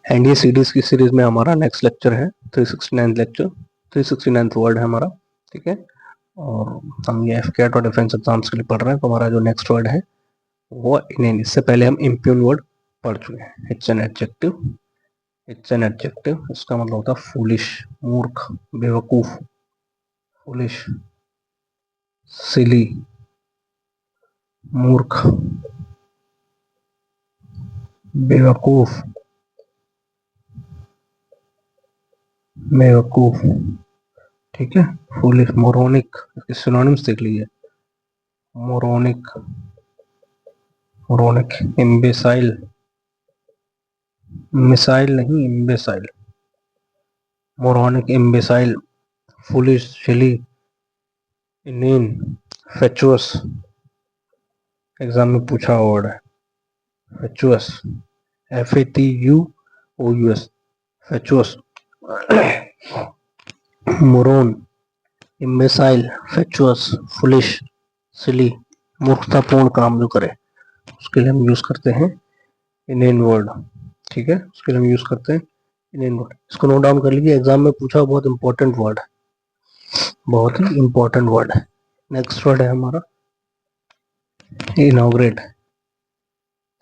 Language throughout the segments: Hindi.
एनडीए सीडीज की सीरीज में हमारा नेक्स्ट लेक्चर है 369 लेक्चर, 369 वर्ड है हमारा, ठीक है। और हम ये एफकेट और डिफेंस एग्जाम्स के लिए पढ़ रहे हैं, तो हमारा जो नेक्स्ट वर्ड है वो इनेन। इससे पहले हम इम्प्यून वर्ड पढ़ चुके हैं। It's an adjective, it's an adjective, इसका मतलब होता है फूलिश, मूर्ख, बेवकूफ, फूलिश, सिली, मूर्ख, बेवकूफ, बेवकूफ, ठीक है। फूलिश, मोरोनिक, इसके सिनोनिम्स देख लीजिए। मोरोनिक, मोरोनिक, इम्बेसाइल, मिसाइल नहीं इम्बेसाइल, मोरोनिक, इम्बेसाइल, फूलिश, सिली, इनेन, फेचुअस, एग्जाम में पूछा वर्ड है फेचुअस, FATUOUS, फेचुअस, मोरोन, इम्बेसाइल, फेचुअस, फुलिश, सिली, मूर्खतापूर्ण काम जो करे उसके लिए हम यूज करते हैं इनेन वर्ड, ठीक है। उसके लिए हम यूज करते हैं इनेन वर्ड। इसको नोट डाउन कर लीजिए, एग्जाम में पूछा, बहुत इंपॉर्टेंट वर्ड है, बहुत ही इंपॉर्टेंट वर्ड है। नेक्स्ट वर्ड है हमारा इनॉग्रेट,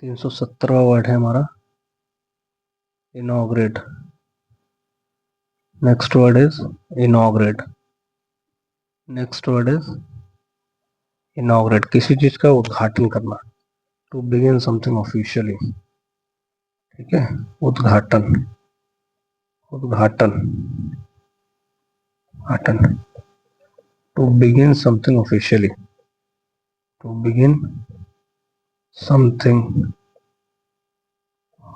317वां वर्ड है हमारा inaugurate. Next word is inaugurate, next word is inaugurate, किसी चीज का उद्घाटन करना, टू बिगिन समथिंग ऑफिशियली, ठीक है। उद्घाटन, उद्घाटन, उद्घाटन, to begin something officially, to begin something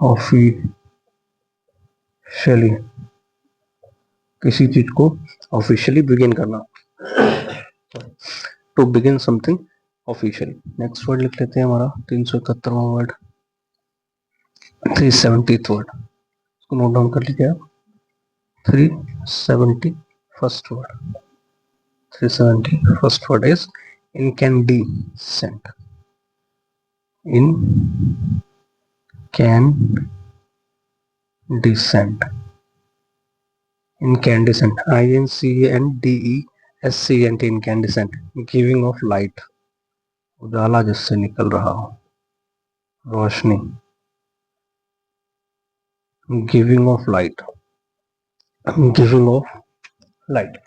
officially, किसी चीज को ऑफिशियली बिगिन करना, to begin something officially. Next word लिख लेते हैं हमारा 371वां वर्ड, 370th वर्ड, इसको नोट डाउन कर लीजिए आप। 371st word, 371st word is incandescent, incandescent, incandescent, INCANDESCENT, incandescent, giving of light, उजाला जिससे निकल रहा हो, रोशनी, giving off light, giving off light,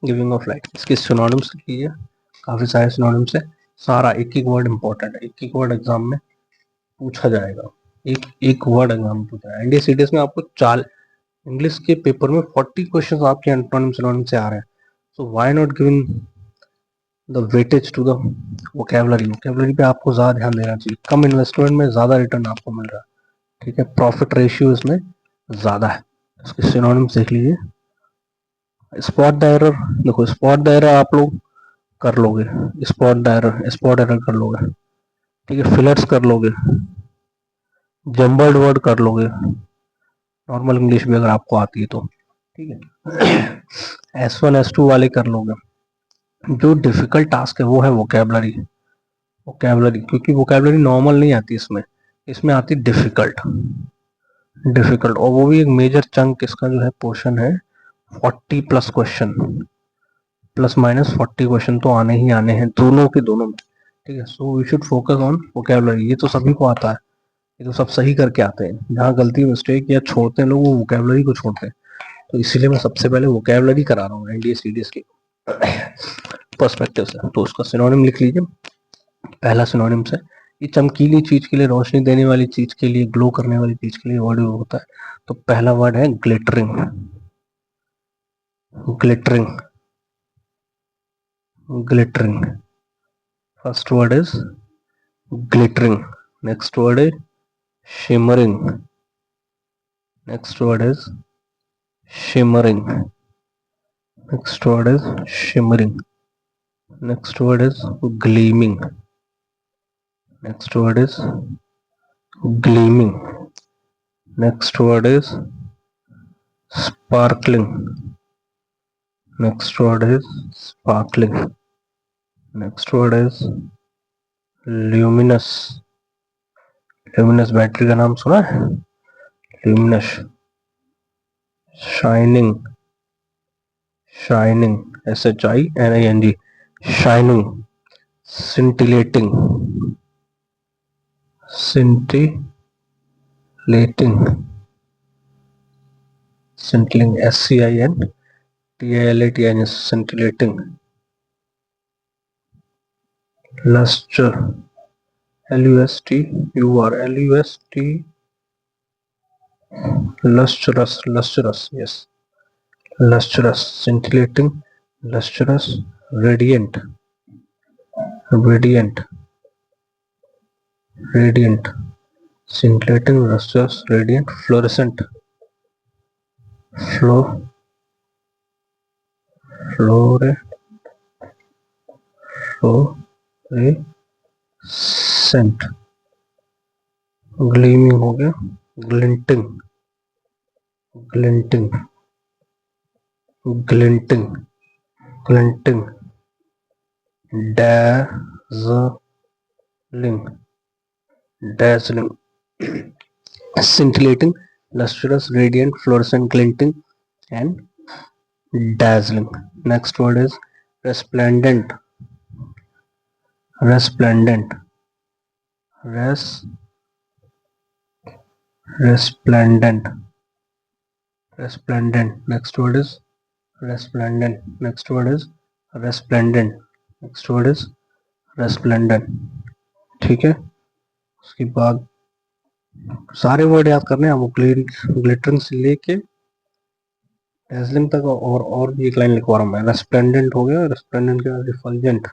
giving off light. इसके सिनोनिम्स लिखिए, काफी सारे सिनोनिम्स है, सारा एक एक वर्ड इंपॉर्टेंट है, एक एक वर्ड एग्जाम में पूछा जाएगा, एक एक वर्ड एग्जाम में पूछा जाएगा। एनडीए में आपको 4 इंग्लिश के पेपर में 40 क्वेश्चंस आपके एंटोनिम सिनोनिम से आ रहे हैं, so why not giving the weightage to the vocabulary. Vocabulary पे आपको ज्यादा ध्यान देना चाहिए, कम इन्वेस्टमेंट में ज्यादा रिटर्न आपको मिल रहा है, ठीक है। प्रॉफिट रेशियो इसमें ज्यादा है। इसके सिनोनिम्स देख लीजिए। स्पॉट द एरर, देखो स्पॉट द एरर आप लोग कर लोगे, spot the error, spot error कर लोगे, ठीक है। फिलर्स कर लोगे, जम्बल्ड वर्ड कर लोगे, नॉर्मल इंग्लिश भी अगर आपको आती है तो, ठीक है। S1 S2 वाले कर लोगे। जो डिफिकल्ट टास्क है वो है वोकैबुलरी, वोकैबुलरी, क्योंकि वोकैबुलरी नॉर्मल नहीं आती इसमें, इसमें आती डिफिकल्ट, डिफिकल्ट, और वो भी एक मेजर चंक इसका जो है पोर्शन है 40 plus question, plus minus 40 question तो आने ही आने हैं दोनों के दोनों में, ठीक है। So we should focus on vocabulary. ये तो सभी को आता है, ये तो सब सही करके आते हैं, जहाँ गलती मिस्टेक या छोड़ते हैं लोग वो वोकैबुलरी को छोड़ते हैं, तो इसीलिए मैं सबसे पहले वोकैबुलरी करा रहा हूँ एनडीए सीडीएस की पर्सपेक्टिव से। तो उसका सिनोनिम लिख लीजिए। पहला सिनोनिम से, ये चमकीली चीज के लिए, रोशनी देने वाली चीज के लिए, ग्लो करने वाली चीज के लिए वर्ड होता है। तो पहला वर्ड है glittering, glittering, glittering, first word is glittering. Next word is shimmering, next word is shimmering, next word is shimmering, next word is gleaming, next word is gleaming, next word is sparkling, next word is sparkling, next word is luminous, luminous battery का नाम सुना है, luminous, shining, shining, shining, shining, scintillating, scintillating, scintillating, scintillating, scintillating, luster, lust, lustrous, lustrous, yes, lustrous, scintillating, lustrous, radiant, radiant, radiant, scintillating, lustrous, radiant, fluorescent, fluorescent, gleaming हो गया, glinting, glinting, glinting, glinting, dazzling, dazzling, scintillating, lustrous, radiant, fluorescent, glinting, and dazzling. Next word is resplendent, resplendent, resplendent, resplendent. Next word is resplendent. Next word is resplendent. Next word is resplendent. ठीक है, उसके बाद सारे वर्ड याद करने हैं आपको, ग्लिटरिंग से लेके डेजलिंग तक, और भी एक लाइन लिखवा रहा हूं मैं। रेस्प्लेंडेंट हो गया, रेस्प्लेंडेंट के बाद refulgent,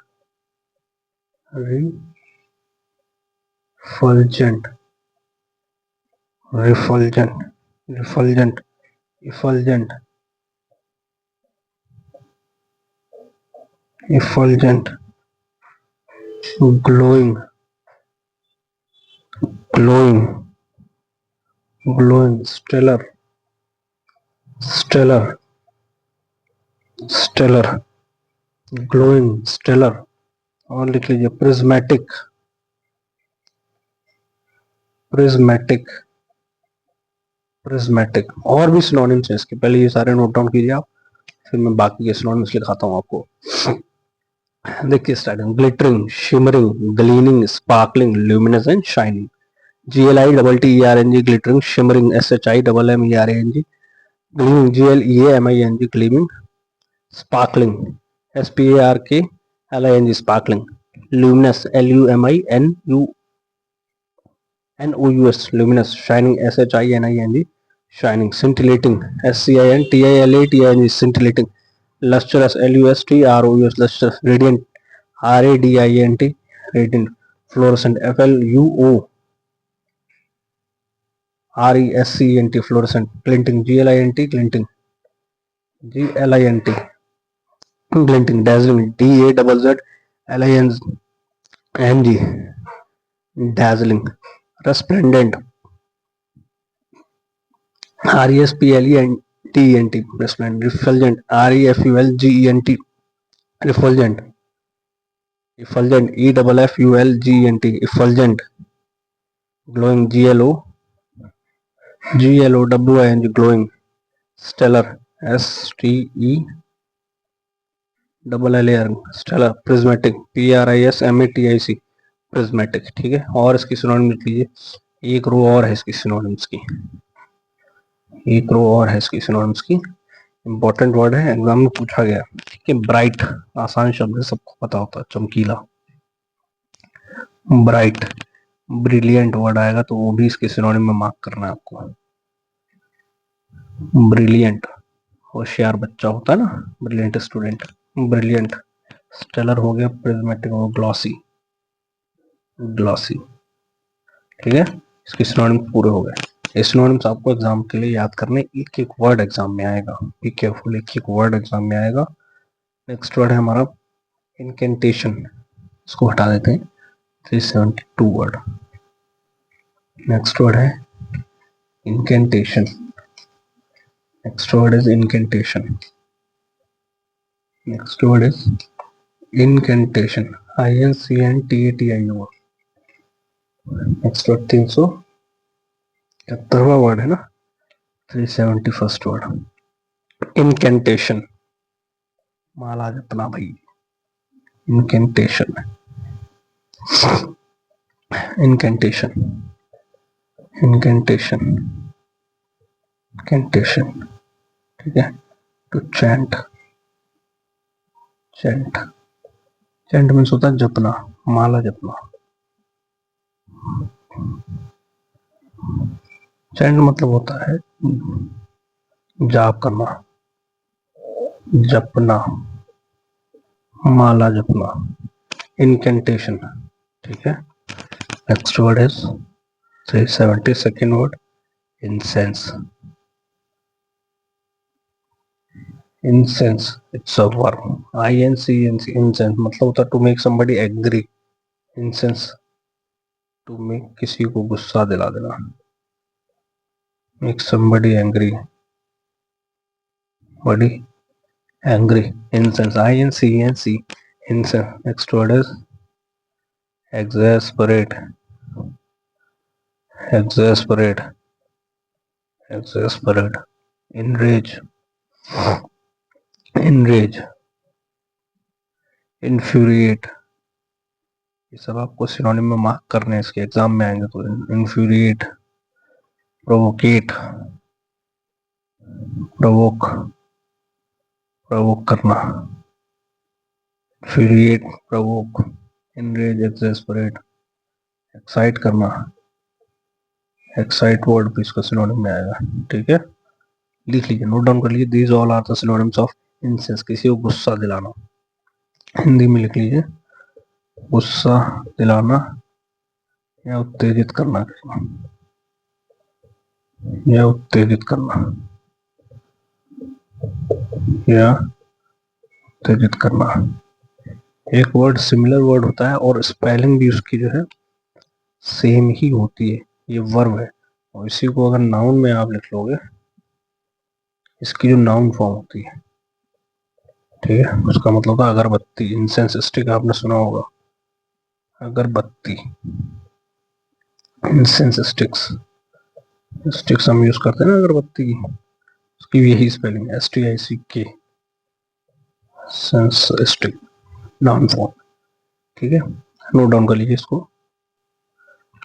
refulgent, refulgent, refulgent, effulgent, effulgent, glowing, glowing, glowing, stellar, stellar, stellar, glowing, stellar, और लिख लीजिए prismatic, prismatic, prismatic। और भी सिनोनिम्स हैं इसके, पहले ये सारे नोट डाउन कीजिए आप, फिर मैं बाकी के सिनोनिम्स लिखाता हूँ आपको। देखिए starting, glittering, shimmering, gleaming, sparkling, luminous and shining. GLITTERNG, glittering, shimmering, SHIMMERANG, gleaming, GLEAMING, gleaming, sparkling, SPARKLING, sparkling, luminous, LUMINOUS, luminous, shining, SHINING, shining, scintillating, SCINTILATING, scintillating, lustrous, LUSTROUS, lustrous, radiant, RADIANT, radiant, fluorescent, FLUORESCENT, fluorescent, glinting, GLINT, glinting, glinting, dazzling, DAZZLING, dazzling, resplendent, RESPLENT, resplendent, refulgent, REFULGENT, refulgent, effulgent, EFFULGENT, effulgent, glowing, GLOWING, glowing, stellar, STELLAR, stellar, prismatic, PRISMATIC, prismatic। ठीक है, और इसकी सिनोनिम लिख लीजिए, एक रो और है इसकी सिनोनिम्स की, एक रो और है इसकी सिनोनिम्स की। इंपॉर्टेंट वर्ड है, एग्जाम में पूछा गया। ठीक है, ब्राइट, आसान शब्द है, सबको पता होता है, चमकीला, ब्राइट। ब्रिलियंट वर्ड आएगा तो वो भी इसके सिनोनिम में मार्क करना है आपको। ब्रिलियंट, होशियार बच्चा होता है ना, ब्रिलियंट स्टूडेंट, ब्रिलियंट। स्टेलर हो गया, प्रिज्मेटिक हो, ग्लॉसी, ग्लॉसी। ठीक है, इसके सिनोनिम्स पूरे हो गए। ये सिनोनिम्स आपको एग्जाम के लिए याद करने, एक एक वर्ड एग्जाम में आएगा, बी केयरफुल, एक एक वर्ड एग्जाम में आएगा। नेक्स्ट वर्ड है हमारा इनकेंटेशन, इसको हटा देते हैं, 372 वर्ड। नेक्स्ट वर्ड है incantation, next word is incantation, next word is incantation, INCANTATION। Next word 373वां वर्ड है ना, 371 वर्ड इनकेंटेशन, माला जपना भाई, इनकेंटेशन, इनकेंटेशन, इनकेंटेशन, इनकेंटेशन, ठीक है। To chant, chant, chant means होता है जपना, माला जपना। चैंट मतलब होता है जाप करना, जपना, माला जपना, इनकेंटेशन, ठीक है। Next word is 372 word incense, incense it's a verb, INCENS, incense मतलब होता है to make somebody agree, incense to make किसी को गुस्सा दिला देना, मेक समबडी एंग्री, बड़ी angry, incense, INCENC, incense. Next word is exasperate, exasperate, exasperate, enrage, enrage, infuriate, ये सब आपको सिनोनिम में मार्क करने हैं, इसके एग्जाम में आएंगे तो। infuriate, provocate, provoke, provoke करना, infuriate, provoke, enrage, exasperate, excite करना, excite वर्ड भी इसका सिनोनिम में आएगा, ठीक है। लिख लीजिए, नोट डाउन कर लीजिए, these all are the synonyms of incense, किसी को गुस्सा दिलाना। हिंदी में लिख लीजिए, गुस्सा दिलाना या उत्तेजित करना, या उत्तेजित करना, या उत्तेजित करना। एक वर्ड सिमिलर वर्ड होता है और स्पेलिंग भी उसकी जो है सेम ही होती है, ये वर्ब है, और इसी को अगर नाउन में आप लिख लोगे, इसकी जो नाउन फॉर्म होती है, ठीक है, उसका मतलब होता है अगरबत्ती, इंसेंस स्टिक आपने सुना होगा, अगरबत्ती, इंसेंस स्टिक्स, स्टिक्स हम यूज करते हैं ना अगरबत्ती की, उसकी भी यही स्पेलिंग है, STICK, sense stick, noun form, ठीक है, नोट डाउन कर लीजिए इसको।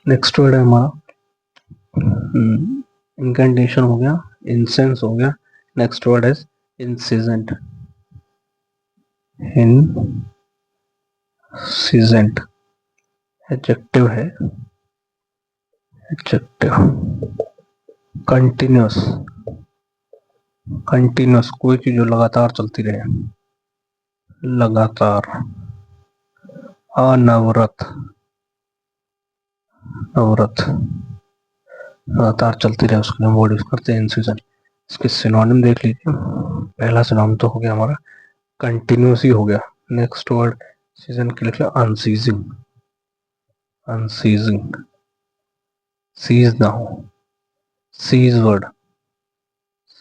नेक्स्ट वर्ड है हमारा इनकेंटेशन हो गया, इंसेंस हो गया, नेक्स्ट वर्ड है इंसिजेंट, इंसिजेंट, एडजेक्टिव है, एडजेक्टिव, कंटिन्यूस, कंटिन्यूस कोई चीज जो लगातार चलती रहे, लगातार, अनवरत, अवरत, लगातार चलती रहे, उसके लिए वर्ड यूज करते हैं इंसिजन। इसके सिनोनिम देख लीजिए, पहला सिनोनिम तो हो गया हमारा कंटिन्यूस ही हो गया। नेक्स्ट वर्ड सीजन के लिख लो अनसीजिंग, अनसीजिंग, सीज ना हो, सीज वर्ड,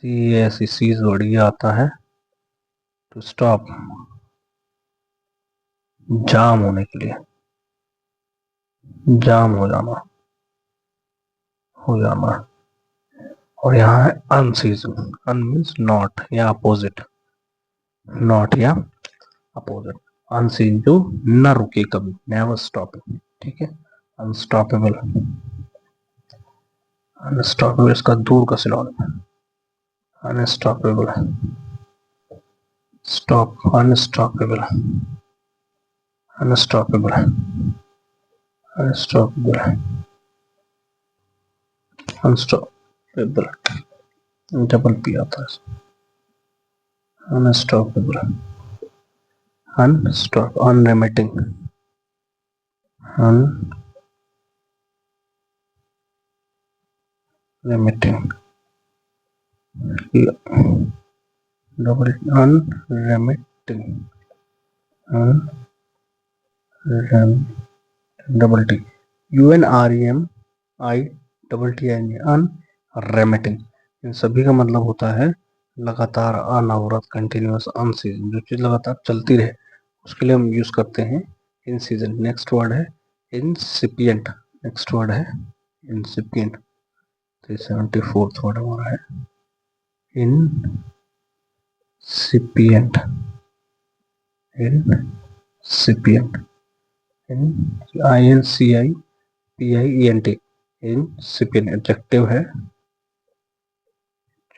सीज वर्ड ये आता है टू स्टॉप, जाम होने के लिए, जाम हो जाना, हो जाना। और यहाँ है अनसीजिंग, अन मीन्स नॉट या अपोजिट, नॉट या अपोजिट, अनसीन जो न रुके कभी, नेवर स्टॉपिंग, ठीक है। अनस्टॉपेबल, अनस्टॉपेबल इसका दूर का सिनोनिम है, unstoppable, stop, unstoppable, unstoppable, unstoppable, unstoppable, double P आता है, unstoppable, unstop, unremitting, unremitting, double unremitting, double T, UNREMITTING, unremitting, इन सभी का मतलब होता है लगातार, अनवरत, कंटिन्यूस, अनसीजन, जो चीज लगातार चलती रहे उसके लिए हम यूज करते हैं इन सीजन। नेक्स्ट वर्ड है इंसिपिएंट, नेक्स्ट वर्ड है इंसिपिएंट, 374 वर्ड हमारा है incipient, incipient, incipient, incipient adjective है,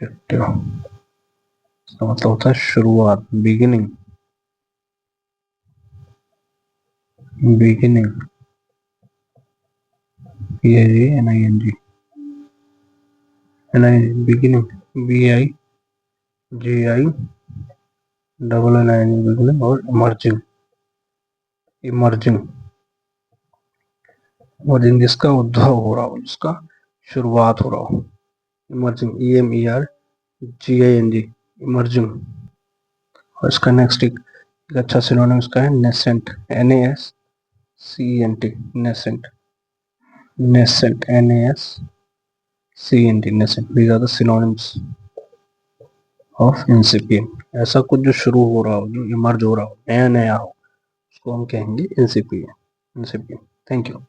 एडजेक्टिव इसका मतलब होता है शुरुआत, beginning, beginning, BIGNING, beginning, BIGI double NING, beginning, और इमर्जिंग, इमर्जिंग, इमर्जिंग जिसका उद्भव हो रहा हो, जिसका शुरुआत हो रहा हो, इमर्जिंग, EMERGING, इमर्जिंग। और इसका नेक्स्ट एक अच्छा सिनोनिम इसका है nascent, NASCENT, nascent, nascent, NASCENT, nascent. These are the synonyms of incipient. ऐसा कुछ जो शुरू हो रहा हो, जो इमर्ज हो रहा हो, नया नया हो, उसको हम कहेंगे इंसिपिएंट, इंसिपिएंट। Thank you.